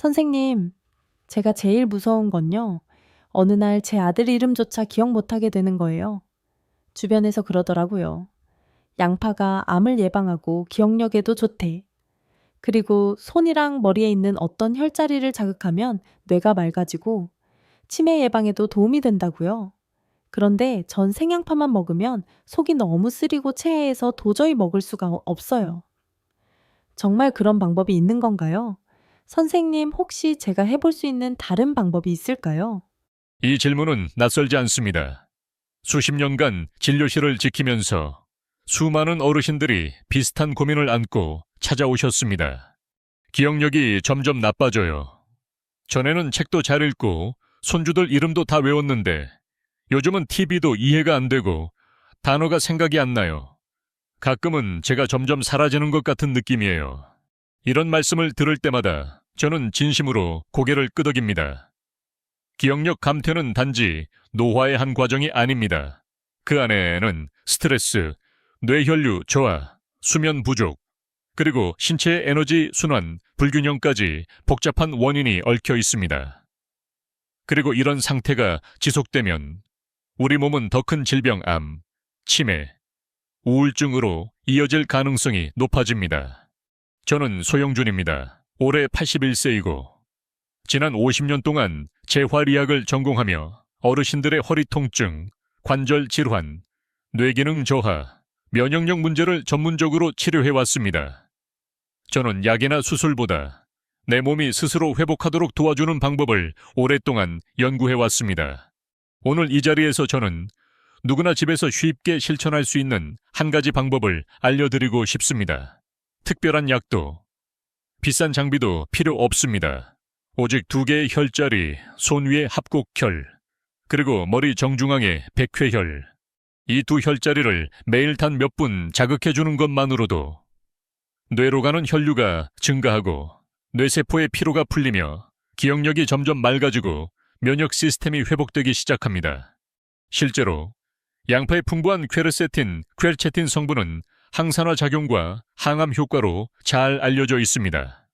선생님, 제가 제일 무서운 건요. 어느 날 제 아들 이름조차 기억 못하게 되는 거예요. 주변에서 그러더라고요. 양파가 암을 예방하고 기억력에도 좋대. 그리고 손이랑 머리에 있는 어떤 혈자리를 자극하면 뇌가 맑아지고 치매 예방에도 도움이 된다고요. 그런데 전 생양파만 먹으면 속이 너무 쓰리고 체해서 도저히 먹을 수가 없어요. 정말 그런 방법이 있는 건가요? 선생님, 혹시 제가 해볼 수 있는 다른 방법이 있을까요? 이 질문은 낯설지 않습니다. 수십 년간 진료실을 지키면서 수많은 어르신들이 비슷한 고민을 안고 찾아오셨습니다. 기억력이 점점 나빠져요. 전에는 책도 잘 읽고 손주들 이름도 다 외웠는데 요즘은 TV도 이해가 안 되고 단어가 생각이 안 나요. 가끔은 제가 점점 사라지는 것 같은 느낌이에요. 이런 말씀을 들을 때마다 저는 진심으로 고개를 끄덕입니다. 기억력 감퇴는 단지 노화의 한 과정이 아닙니다. 그 안에는 스트레스, 뇌혈류 저하, 수면 부족, 그리고 신체의 에너지 순환, 불균형까지 복잡한 원인이 얽혀 있습니다. 그리고 이런 상태가 지속되면 우리 몸은 더 큰 질병 암, 치매, 우울증으로 이어질 가능성이 높아집니다. 저는 소영준입니다. 올해 81세이고 지난 50년 동안 재활의학을 전공하며 어르신들의 허리 통증, 관절 질환, 뇌기능 저하, 면역력 문제를 전문적으로 치료해왔습니다. 저는 약이나 수술보다 내 몸이 스스로 회복하도록 도와주는 방법을 오랫동안 연구해왔습니다. 오늘 이 자리에서 저는 누구나 집에서 쉽게 실천할 수 있는 한 가지 방법을 알려드리고 싶습니다. 특별한 약도, 비싼 장비도 필요 없습니다. 오직 두 개의 혈자리, 손 위의 합곡혈, 그리고 머리 정중앙의 백회혈. 이 두 혈자리를 매일 단 몇 분 자극해주는 것만으로도 뇌로 가는 혈류가 증가하고 뇌세포의 피로가 풀리며 기억력이 점점 맑아지고 면역 시스템이 회복되기 시작합니다. 실제로 양파의 풍부한 퀘르세틴, 퀘르체틴 성분은 항산화 작용과 항암 효과로 잘 알려져 있습니다.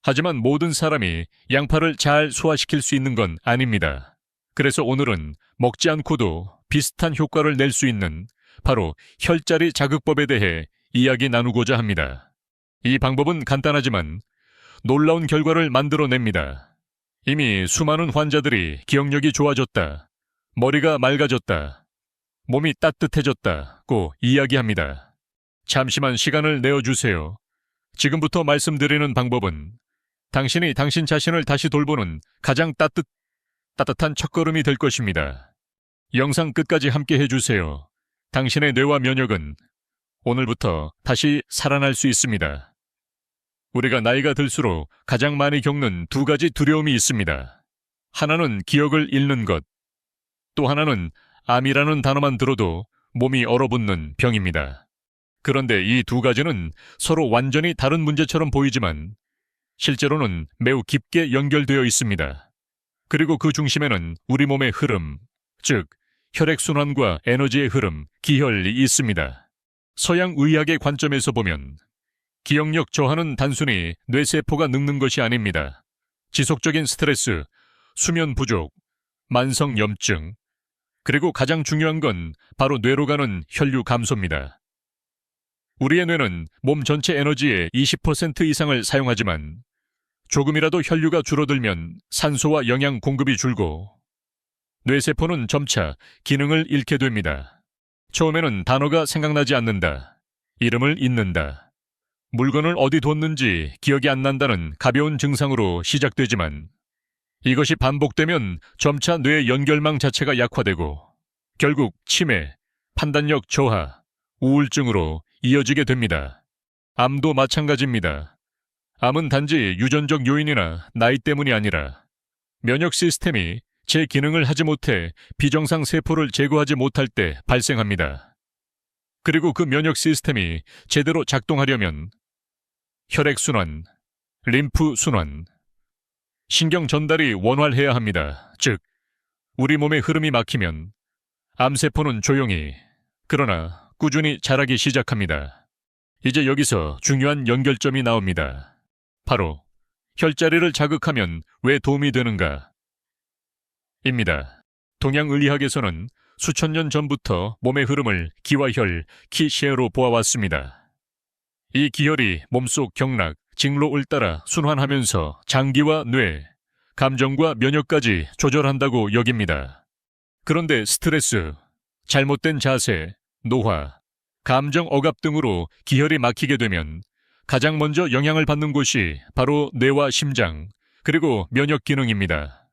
하지만 모든 사람이 양파를 잘 소화시킬 수 있는 건 아닙니다. 그래서 오늘은 먹지 않고도 비슷한 효과를 낼 수 있는 바로 혈자리 자극법에 대해 이야기 나누고자 합니다. 이 방법은 간단하지만 놀라운 결과를 만들어냅니다. 이미 수많은 환자들이 기억력이 좋아졌다, 머리가 맑아졌다, 몸이 따뜻해졌다고 이야기합니다. 잠시만 시간을 내어주세요. 지금부터 말씀드리는 방법은 당신이 당신 자신을 다시 돌보는 가장 따뜻한 첫걸음이 될 것입니다. 영상 끝까지 함께 해주세요. 당신의 뇌와 면역은 오늘부터 다시 살아날 수 있습니다. 우리가 나이가 들수록 가장 많이 겪는 두 가지 두려움이 있습니다. 하나는 기억을 잃는 것, 또 하나는 암이라는 단어만 들어도 몸이 얼어붙는 병입니다. 그런데 이 두 가지는 서로 완전히 다른 문제처럼 보이지만 실제로는 매우 깊게 연결되어 있습니다. 그리고 그 중심에는 우리 몸의 흐름, 즉 혈액순환과 에너지의 흐름, 기혈이 있습니다. 서양 의학의 관점에서 보면 기억력 저하는 단순히 뇌세포가 늙는 것이 아닙니다. 지속적인 스트레스, 수면 부족, 만성 염증, 그리고 가장 중요한 건 바로 뇌로 가는 혈류 감소입니다. 우리의 뇌는 몸 전체 에너지의 20% 이상을 사용하지만 조금이라도 혈류가 줄어들면 산소와 영양 공급이 줄고 뇌세포는 점차 기능을 잃게 됩니다. 처음에는 단어가 생각나지 않는다, 이름을 잊는다, 물건을 어디 뒀는지 기억이 안 난다는 가벼운 증상으로 시작되지만 이것이 반복되면 점차 뇌 연결망 자체가 약화되고 결국 치매, 판단력 저하, 우울증으로 이어지게 됩니다. 암도 마찬가지입니다. 암은 단지 유전적 요인이나 나이 때문이 아니라 면역 시스템이 제 기능을 하지 못해 비정상 세포를 제거하지 못할 때 발생합니다. 그리고 그 면역 시스템이 제대로 작동하려면 혈액순환, 림프순환, 신경 전달이 원활해야 합니다. 즉, 우리 몸의 흐름이 막히면 암세포는 조용히, 그러나 꾸준히 자라기 시작합니다. 이제 여기서 중요한 연결점이 나옵니다. 바로 혈자리를 자극하면 왜 도움이 되는가? 입니다. 동양의학에서는 수천 년 전부터 몸의 흐름을 기와혈, 키시에로 보아왔습니다. 이 기혈이 몸속 경락,经络을 따라 순환하면서 장기와 뇌, 감정과 면역까지 조절한다고 여깁니다. 그런데 스트레스, 잘못된 자세, 노화, 감정 억압 등으로 기혈이 막히게 되면 가장 먼저 영향을 받는 곳이 바로 뇌와 심장, 그리고 면역 기능입니다.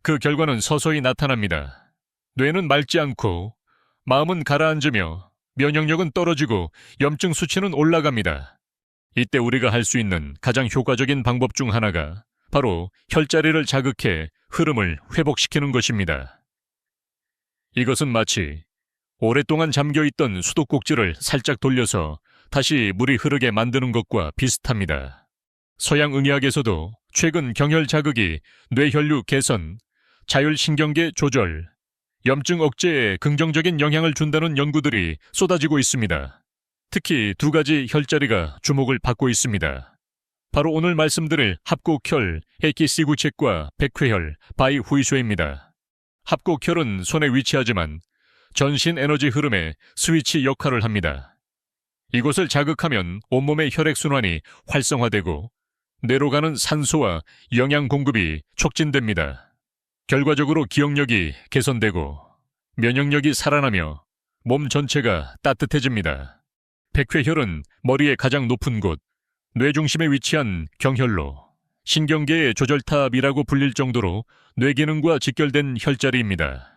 그 결과는 서서히 나타납니다. 뇌는 맑지 않고 마음은 가라앉으며 면역력은 떨어지고 염증 수치는 올라갑니다. 이때 우리가 할 수 있는 가장 효과적인 방법 중 하나가 바로 혈자리를 자극해 흐름을 회복시키는 것입니다. 이것은 마치 오랫동안 잠겨있던 수도꼭지를 살짝 돌려서 다시 물이 흐르게 만드는 것과 비슷합니다. 서양의학에서도 최근 경혈 자극이 뇌혈류 개선, 자율신경계 조절, 염증 억제에 긍정적인 영향을 준다는 연구들이 쏟아지고 있습니다. 특히 두 가지 혈자리가 주목을 받고 있습니다. 바로 오늘 말씀드릴 합곡혈, 에키시구체과 백회혈, 바이후이쇼입니다. 합곡혈은 손에 위치하지만 전신 에너지 흐름의 스위치 역할을 합니다. 이곳을 자극하면 온몸의 혈액순환이 활성화되고 뇌로 가는 산소와 영양 공급이 촉진됩니다. 결과적으로 기억력이 개선되고 면역력이 살아나며 몸 전체가 따뜻해집니다. 백회혈은 머리의 가장 높은 곳, 뇌 중심에 위치한 경혈로 신경계의 조절탑이라고 불릴 정도로 뇌 기능과 직결된 혈자리입니다.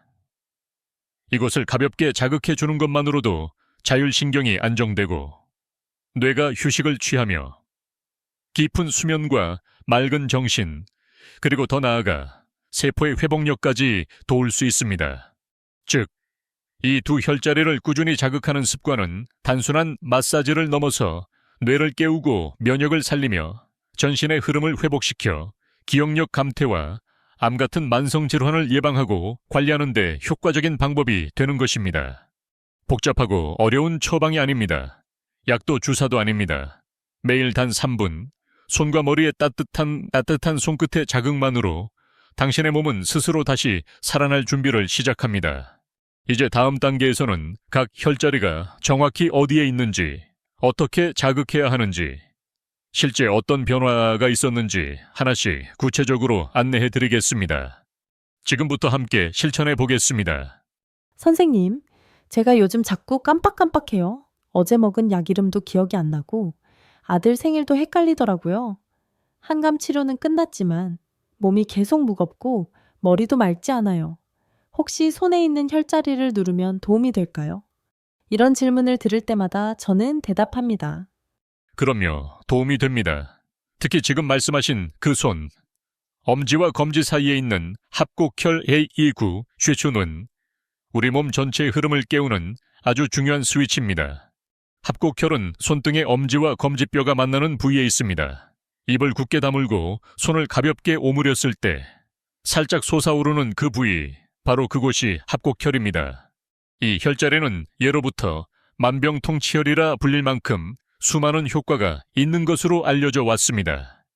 이곳을 가볍게 자극해 주는 것만으로도 자율신경이 안정되고 뇌가 휴식을 취하며 깊은 수면과 맑은 정신, 그리고 더 나아가 세포의 회복력까지 도울 수 있습니다. 즉, 이 두 혈자리를 꾸준히 자극하는 습관은 단순한 마사지를 넘어서 뇌를 깨우고 면역을 살리며 전신의 흐름을 회복시켜 기억력 감퇴와 암 같은 만성 질환을 예방하고 관리하는 데 효과적인 방법이 되는 것입니다. 복잡하고 어려운 처방이 아닙니다. 약도 주사도 아닙니다. 매일 단 3분, 손과 머리의 따뜻한 손끝의 자극만으로 당신의 몸은 스스로 다시 살아날 준비를 시작합니다. 이제 다음 단계에서는 각 혈자리가 정확히 어디에 있는지, 어떻게 자극해야 하는지, 실제 어떤 변화가 있었는지 하나씩 구체적으로 안내해 드리겠습니다. 지금부터 함께 실천해 보겠습니다. 선생님, 제가 요즘 자꾸 깜빡깜빡해요. 어제 먹은 약 이름도 기억이 안 나고 아들 생일도 헷갈리더라고요. 항암 치료는 끝났지만 몸이 계속 무겁고 머리도 맑지 않아요. 혹시 손에 있는 혈자리를 누르면 도움이 될까요? 이런 질문을 들을 때마다 저는 대답합니다. 그럼요, 도움이 됩니다. 특히 지금 말씀하신 그 손, 엄지와 검지 사이에 있는 합곡혈 A29 쉐추는 우리 몸 전체의 흐름을 깨우는 아주 중요한 스위치입니다. 합곡혈은 손등의 엄지와 검지뼈가 만나는 부위에 있습니다. 입을 굳게 다물고 손을 가볍게 오므렸을 때 살짝 솟아오르는 그 부위, 바로 그곳이 합곡혈입니다. 이 혈자리는 예로부터 만병통치혈이라 불릴 만큼 수많은 효과가 있는 것으로 알려져 왔습니다.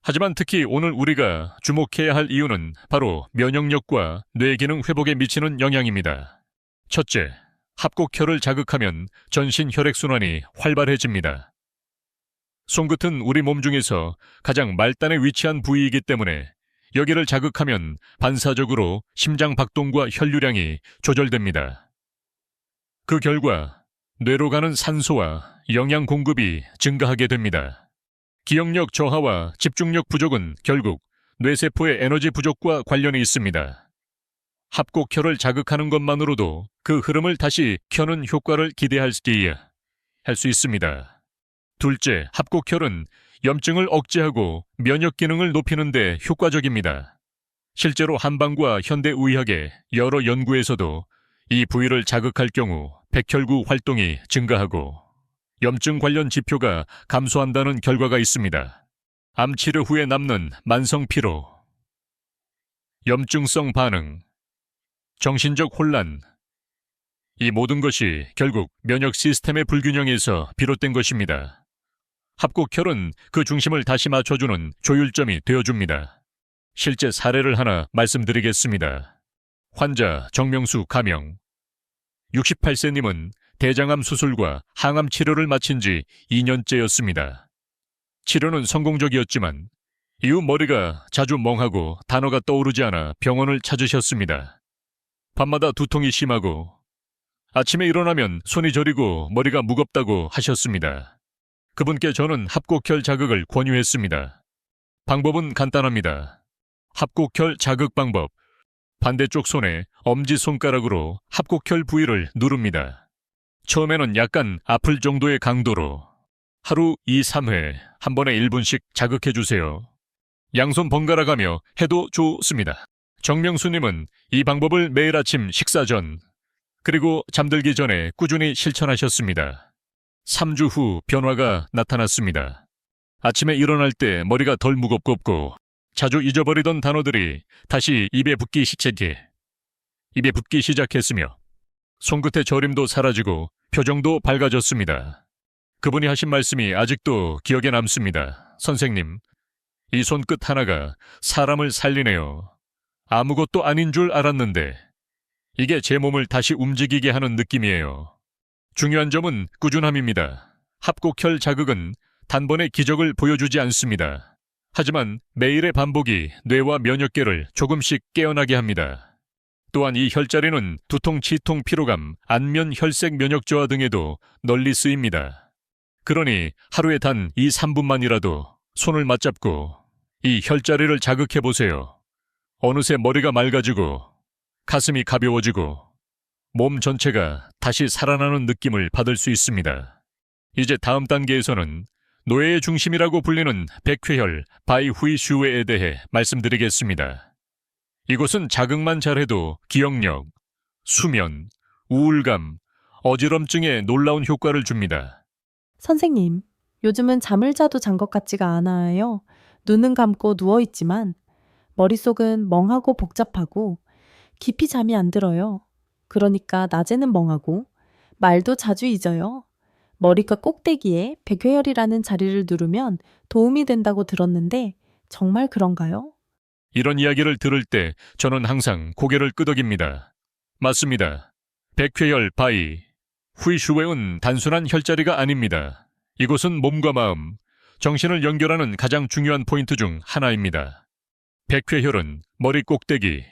하지만 특히 오늘 우리가 주목해야 할 이유는 바로 면역력과 뇌 기능 회복에 미치는 영향입니다. 첫째, 합곡혈을 자극하면 전신 혈액순환이 활발해집니다. 손끝은 우리 몸 중에서 가장 말단에 위치한 부위이기 때문에 여기를 자극하면 반사적으로 심장 박동과 혈류량이 조절됩니다. 그 결과 뇌로 가는 산소와 영양 공급이 증가하게 됩니다. 기억력 저하와 집중력 부족은 결국 뇌세포의 에너지 부족과 관련이 있습니다. 합곡혈을 자극하는 것만으로도 그 흐름을 다시 켜는 효과를 기대할 수 있습니다. 둘째, 합곡혈은 염증을 억제하고 면역 기능을 높이는 데 효과적입니다. 실제로 한방과 현대의학의 여러 연구에서도 이 부위를 자극할 경우 백혈구 활동이 증가하고 염증 관련 지표가 감소한다는 결과가 있습니다. 암 치료 후에 남는 만성 피로, 염증성 반응, 정신적 혼란, 이 모든 것이 결국 면역 시스템의 불균형에서 비롯된 것입니다. 합곡혈은 그 중심을 다시 맞춰주는 조율점이 되어줍니다. 실제 사례를 하나 말씀드리겠습니다. 환자 정명수 가명. 68세님은 대장암 수술과 항암 치료를 마친 지 2년째였습니다. 치료는 성공적이었지만 이후 머리가 자주 멍하고 단어가 떠오르지 않아 병원을 찾으셨습니다. 밤마다 두통이 심하고 아침에 일어나면 손이 저리고 머리가 무겁다고 하셨습니다. 그분께 저는 합곡혈 자극을 권유했습니다. 방법은 간단합니다. 합곡혈 자극 방법. 반대쪽 손에 엄지손가락으로 합곡혈 부위를 누릅니다. 처음에는 약간 아플 정도의 강도로 하루 2, 3회 한 번에 1분씩 자극해주세요. 양손 번갈아 가며 해도 좋습니다. 정명수님은 이 방법을 매일 아침 식사 전 그리고 잠들기 전에 꾸준히 실천하셨습니다. 3주 후 변화가 나타났습니다. 아침에 일어날 때 머리가 덜 무겁고 자주 잊어버리던 단어들이 다시 입에 붙기 시작했으며 손끝의 저림도 사라지고 표정도 밝아졌습니다. 그분이 하신 말씀이 아직도 기억에 남습니다. 선생님, 이 손끝 하나가 사람을 살리네요. 아무것도 아닌 줄 알았는데 이게 제 몸을 다시 움직이게 하는 느낌이에요. 중요한 점은 꾸준함입니다. 합곡혈 자극은 단번에 기적을 보여주지 않습니다. 하지만 매일의 반복이 뇌와 면역계를 조금씩 깨어나게 합니다. 또한 이 혈자리는 두통, 치통, 피로감, 안면, 혈색 면역 저하 등에도 널리 쓰입니다. 그러니 하루에 단 2, 3분만이라도 손을 맞잡고 이 혈자리를 자극해보세요. 어느새 머리가 맑아지고 가슴이 가벼워지고 몸 전체가 다시 살아나는 느낌을 받을 수 있습니다. 이제 다음 단계에서는 뇌의 중심이라고 불리는 백회혈 바이후이슈웨에 대해 말씀드리겠습니다. 이곳은 자극만 잘해도 기억력, 수면, 우울감, 어지럼증에 놀라운 효과를 줍니다. 선생님, 요즘은 잠을 자도 잔 것 같지가 않아요. 눈은 감고 누워있지만 머릿속은 멍하고 복잡하고 깊이 잠이 안 들어요. 그러니까 낮에는 멍하고 말도 자주 잊어요. 머리끝 꼭대기에 백회혈이라는 자리를 누르면 도움이 된다고 들었는데 정말 그런가요? 이런 이야기를 들을 때 저는 항상 고개를 끄덕입니다. 맞습니다. 백회혈 바이 후이슈웨은 단순한 혈자리가 아닙니다. 이곳은 몸과 마음, 정신을 연결하는 가장 중요한 포인트 중 하나입니다. 백회혈은 머리 꼭대기,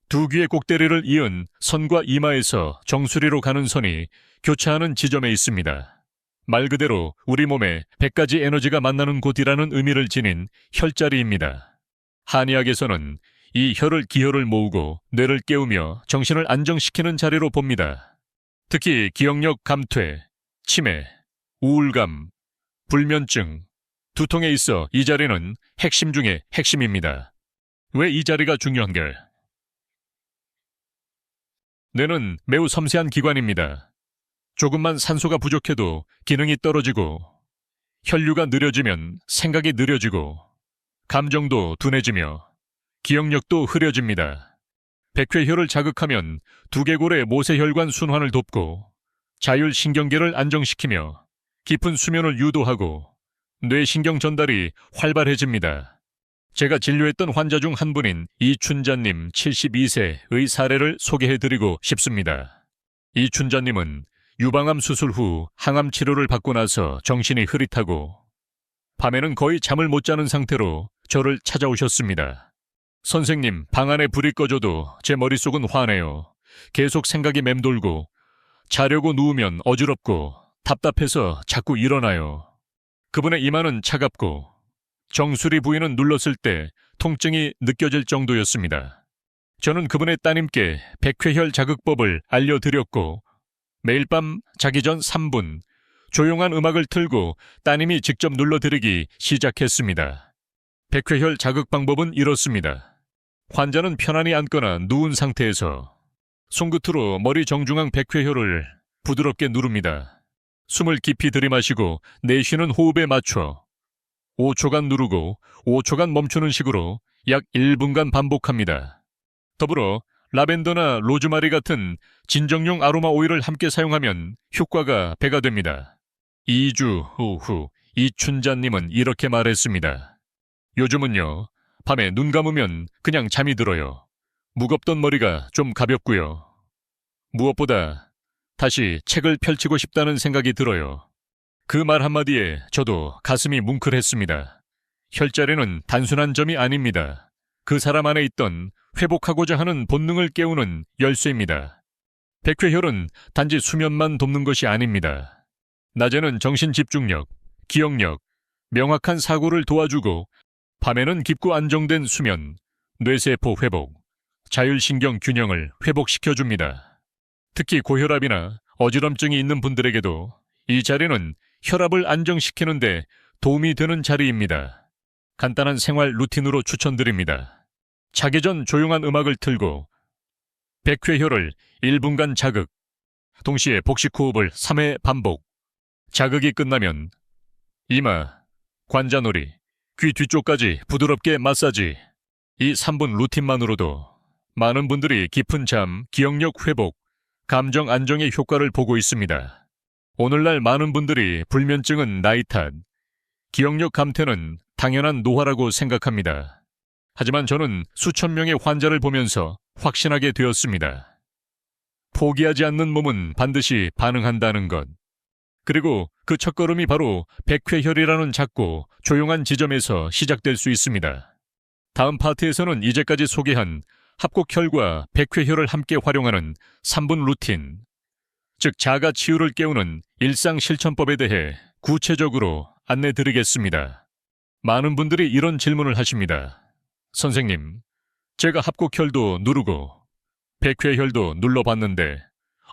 두 귀의 꼭대리를 이은 선과 이마에서 정수리로 가는 선이 교차하는 지점에 있습니다. 말 그대로 우리 몸에 100가지 에너지가 만나는 곳이라는 의미를 지닌 혈자리입니다. 한의학에서는 이 혈을 기혈을 모으고 뇌를 깨우며 정신을 안정시키는 자리로 봅니다. 특히 기억력 감퇴, 치매, 우울감, 불면증, 두통에 있어 이 자리는 핵심 중의 핵심입니다. 왜 이 자리가 중요한가? 뇌는 매우 섬세한 기관입니다. 조금만 산소가 부족해도 기능이 떨어지고, 혈류가 느려지면 생각이 느려지고, 감정도 둔해지며, 기억력도 흐려집니다. 백회혈을 자극하면 두개골의 모세혈관 순환을 돕고, 자율신경계를 안정시키며, 깊은 수면을 유도하고, 뇌신경 전달이 활발해집니다. 제가 진료했던 환자 중 한 분인 이춘자님 72세의 사례를 소개해드리고 싶습니다. 이춘자님은 유방암 수술 후 항암 치료를 받고 나서 정신이 흐릿하고 밤에는 거의 잠을 못 자는 상태로 저를 찾아오셨습니다. 선생님, 방 안에 불이 꺼져도 제 머릿속은 환해요. 계속 생각이 맴돌고 자려고 누우면 어지럽고 답답해서 자꾸 일어나요. 그분의 이마는 차갑고 정수리 부위는 눌렀을 때 통증이 느껴질 정도였습니다. 저는 그분의 따님께 백회혈 자극법을 알려드렸고 매일 밤 자기 전 3분 조용한 음악을 틀고 따님이 직접 눌러드리기 시작했습니다. 백회혈 자극 방법은 이렇습니다. 환자는 편안히 앉거나 누운 상태에서 손끝으로 머리 정중앙 백회혈을 부드럽게 누릅니다. 숨을 깊이 들이마시고 내쉬는 호흡에 맞춰 5초간 누르고 5초간 멈추는 식으로 약 1분간 반복합니다. 더불어 라벤더나 로즈마리 같은 진정용 아로마 오일을 함께 사용하면 효과가 배가 됩니다. 2주 후 이춘자님은 이렇게 말했습니다. 요즘은요, 밤에 눈 감으면 그냥 잠이 들어요. 무겁던 머리가 좀 가볍고요. 무엇보다 다시 책을 펼치고 싶다는 생각이 들어요. 그 말 한마디에 저도 가슴이 뭉클했습니다. 혈자리는 단순한 점이 아닙니다. 그 사람 안에 있던 회복하고자 하는 본능을 깨우는 열쇠입니다. 백회혈은 단지 수면만 돕는 것이 아닙니다. 낮에는 정신 집중력, 기억력, 명확한 사고를 도와주고 밤에는 깊고 안정된 수면, 뇌세포 회복, 자율신경 균형을 회복시켜줍니다. 특히 고혈압이나 어지럼증이 있는 분들에게도 이 자리는 혈압을 안정시키는데 도움이 되는 자리입니다. 간단한 생활 루틴으로 추천드립니다. 자기 전 조용한 음악을 틀고 100회혈을 1분간 자극, 동시에 복식 호흡을 3회 반복. 자극이 끝나면 이마, 관자놀이, 귀 뒤쪽까지 부드럽게 마사지. 이 3분 루틴만으로도 많은 분들이 깊은 잠, 기억력 회복, 감정 안정의 효과를 보고 있습니다. 오늘날 많은 분들이 불면증은 나이 탓, 기억력 감퇴는 당연한 노화라고 생각합니다. 하지만 저는 수천 명의 환자를 보면서 확신하게 되었습니다. 포기하지 않는 몸은 반드시 반응한다는 것. 그리고 그 첫걸음이 바로 백회혈이라는 작고 조용한 지점에서 시작될 수 있습니다. 다음 파트에서는 이제까지 소개한 합곡혈과 백회혈을 함께 활용하는 3분 루틴, 즉 자가 치유를 깨우는 일상 실천법에 대해 구체적으로 안내드리겠습니다. 많은 분들이 이런 질문을 하십니다. 선생님, 제가 합곡혈도 누르고 백회혈도 눌러봤는데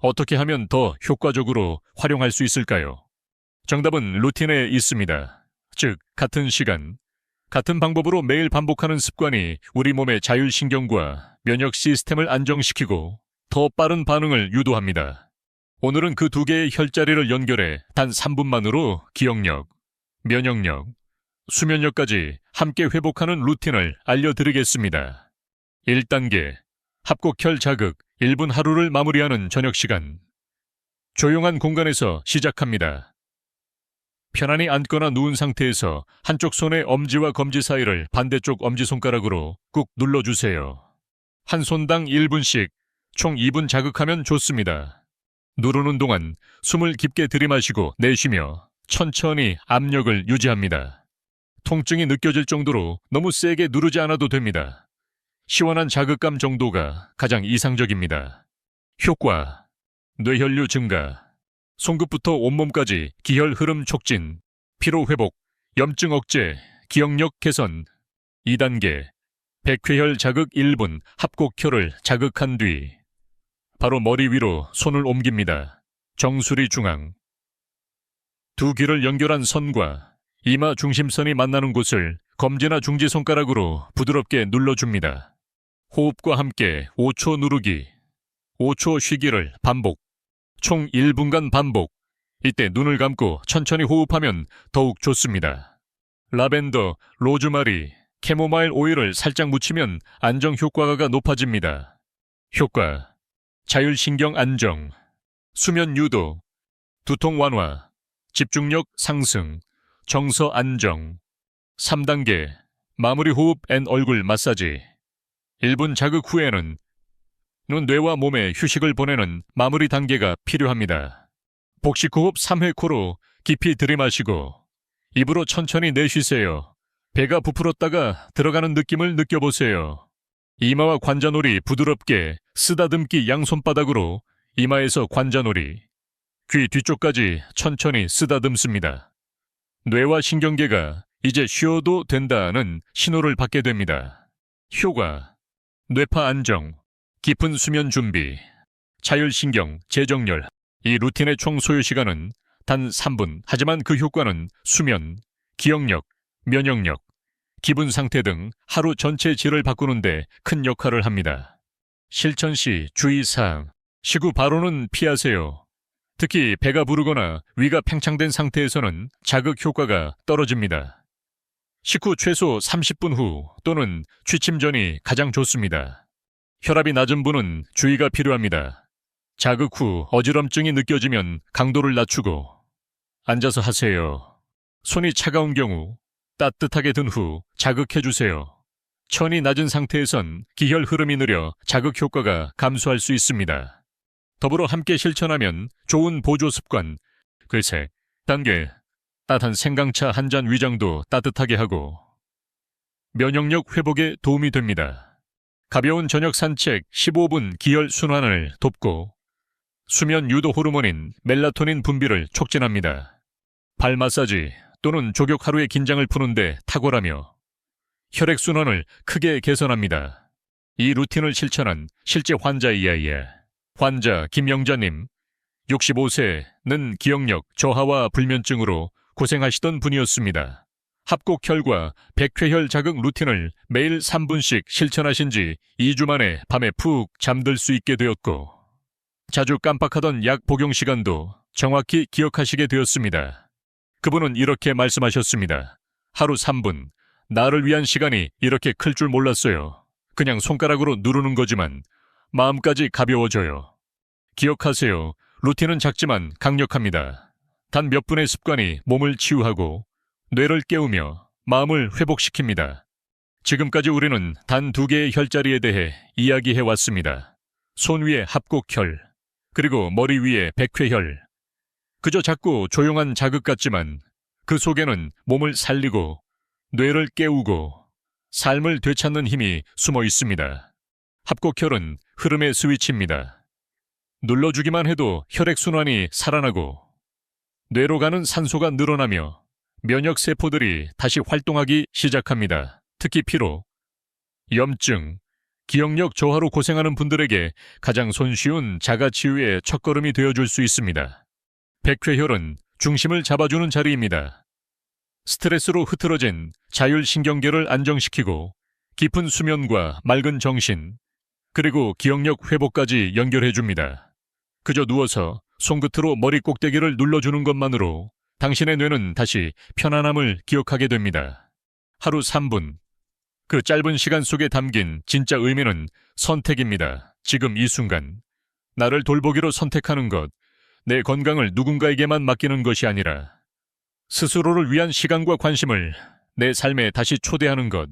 어떻게 하면 더 효과적으로 활용할 수 있을까요? 정답은 루틴에 있습니다. 즉, 같은 시간, 같은 방법으로 매일 반복하는 습관이 우리 몸의 자율신경과 면역 시스템을 안정시키고 더 빠른 반응을 유도합니다. 오늘은 그 두 개의 혈자리를 연결해 단 3분만으로 기억력, 면역력, 수면력까지 함께 회복하는 루틴을 알려드리겠습니다. 1단계, 합곡혈 자극 1분 하루를 마무리하는 저녁 시간. 조용한 공간에서 시작합니다. 편안히 앉거나 누운 상태에서 한쪽 손의 엄지와 검지 사이를 반대쪽 엄지손가락으로 꾹 눌러주세요. 한 손당 1분씩 총 2분 자극하면 좋습니다. 누르는 동안 숨을 깊게 들이마시고 내쉬며 천천히 압력을 유지합니다. 통증이 느껴질 정도로 너무 세게 누르지 않아도 됩니다. 시원한 자극감 정도가 가장 이상적입니다. 효과, 뇌혈류 증가, 손끝부터 온몸까지 기혈 흐름 촉진, 피로 회복, 염증 억제, 기억력 개선. 2단계, 백회혈 자극 1분 합곡혈을 자극한 뒤 바로 머리 위로 손을 옮깁니다. 정수리 중앙. 두 귀를 연결한 선과 이마 중심선이 만나는 곳을 검지나 중지손가락으로 부드럽게 눌러줍니다. 호흡과 함께 5초 누르기, 5초 쉬기를 반복. 총 1분간 반복. 이때 눈을 감고 천천히 호흡하면 더욱 좋습니다. 라벤더, 로즈마리, 캐모마일 오일을 살짝 묻히면 안정 효과가 높아집니다. 효과, 자율신경 안정, 수면 유도, 두통 완화, 집중력 상승, 정서 안정. 3단계, 마무리 호흡 앤 얼굴 마사지. 1분 자극 후에는 뇌와 몸에 휴식을 보내는 마무리 단계가 필요합니다. 복식 호흡 3회 코로 깊이 들이마시고 입으로 천천히 내쉬세요. 배가 부풀었다가 들어가는 느낌을 느껴보세요. 이마와 관자놀이 부드럽게 쓰다듬기 양손바닥으로 이마에서 관자놀이, 귀 뒤쪽까지 천천히 쓰다듬습니다. 뇌와 신경계가 이제 쉬어도 된다는 신호를 받게 됩니다. 효과, 뇌파 안정, 깊은 수면 준비, 자율신경, 재정렬. 이 루틴의 총 소요 시간은 단 3분. 하지만 그 효과는 수면, 기억력, 면역력, 기분 상태 등 하루 전체 질을 바꾸는데 큰 역할을 합니다. 실천 시 주의사항. 식후 바로는 피하세요. 특히 배가 부르거나 위가 팽창된 상태에서는 자극 효과가 떨어집니다. 식후 최소 30분 후 또는 취침 전이 가장 좋습니다. 혈압이 낮은 분은 주의가 필요합니다. 자극 후 어지럼증이 느껴지면 강도를 낮추고 앉아서 하세요. 손이 차가운 경우 따뜻하게 든 후 자극해주세요. 천이 낮은 상태에선 기혈 흐름이 느려 자극 효과가 감소할 수 있습니다. 더불어 함께 실천하면 좋은 보조 습관, 글쎄, 단계, 따뜻한 생강차 한 잔 위장도 따뜻하게 하고 면역력 회복에 도움이 됩니다. 가벼운 저녁 산책 15분 기혈 순환을 돕고 수면 유도 호르몬인 멜라토닌 분비를 촉진합니다. 발 마사지 또는 족욕 하루의 긴장을 푸는데 탁월하며 혈액순환을 크게 개선합니다. 이 루틴을 실천한 실제 환자의 이야기에 환자 김영자님, 65세는 기억력 저하와 불면증으로 고생하시던 분이었습니다. 합곡혈과 백회혈 자극 루틴을 매일 3분씩 실천하신 지 2주 만에 밤에 푹 잠들 수 있게 되었고 자주 깜빡하던 약 복용 시간도 정확히 기억하시게 되었습니다. 그분은 이렇게 말씀하셨습니다. 하루 3분, 나를 위한 시간이 이렇게 클 줄 몰랐어요. 그냥 손가락으로 누르는 거지만 마음까지 가벼워져요. 기억하세요. 루틴은 작지만 강력합니다. 단 몇 분의 습관이 몸을 치유하고 뇌를 깨우며 마음을 회복시킵니다. 지금까지 우리는 단 2개의 혈자리에 대해 이야기해 왔습니다. 손 위에 합곡혈, 그리고 머리 위에 백회혈. 그저 작고 조용한 자극 같지만 그 속에는 몸을 살리고 뇌를 깨우고 삶을 되찾는 힘이 숨어 있습니다. 합곡혈은 흐름의 스위치입니다. 눌러주기만 해도 혈액순환이 살아나고 뇌로 가는 산소가 늘어나며 면역세포들이 다시 활동하기 시작합니다. 특히 피로, 염증, 기억력 저하로 고생하는 분들에게 가장 손쉬운 자가치유의 첫걸음이 되어줄 수 있습니다. 백회혈은 중심을 잡아주는 자리입니다. 스트레스로 흐트러진 자율신경계를 안정시키고 깊은 수면과 맑은 정신, 그리고 기억력 회복까지 연결해줍니다. 그저 누워서 손끝으로 머리 꼭대기를 눌러주는 것만으로 당신의 뇌는 다시 편안함을 기억하게 됩니다. 하루 3분. 그 짧은 시간 속에 담긴 진짜 의미는 선택입니다. 지금 이 순간. 나를 돌보기로 선택하는 것, 내 건강을 누군가에게만 맡기는 것이 아니라 스스로를 위한 시간과 관심을 내 삶에 다시 초대하는 것.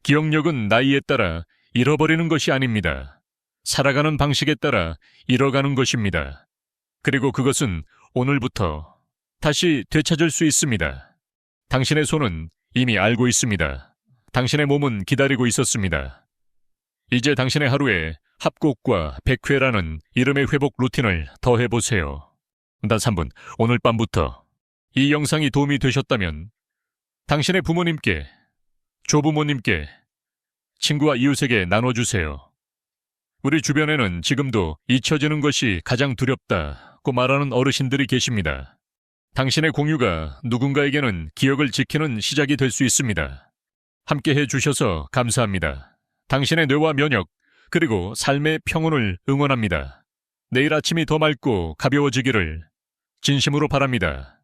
기억력은 나이에 따라 잃어버리는 것이 아닙니다. 살아가는 방식에 따라 잃어가는 것입니다. 그리고 그것은 오늘부터 다시 되찾을 수 있습니다. 당신의 손은 이미 알고 있습니다. 당신의 몸은 기다리고 있었습니다. 이제 당신의 하루에 합곡과 백회라는 이름의 회복 루틴을 더해보세요. 단 3분, 오늘 밤부터. 이 영상이 도움이 되셨다면 당신의 부모님께, 조부모님께, 친구와 이웃에게 나눠주세요. 우리 주변에는 지금도 잊혀지는 것이 가장 두렵다고 말하는 어르신들이 계십니다. 당신의 공유가 누군가에게는 기억을 지키는 시작이 될 수 있습니다. 함께 해주셔서 감사합니다. 당신의 뇌와 면역, 그리고 삶의 평온을 응원합니다. 내일 아침이 더 맑고 가벼워지기를 진심으로 바랍니다.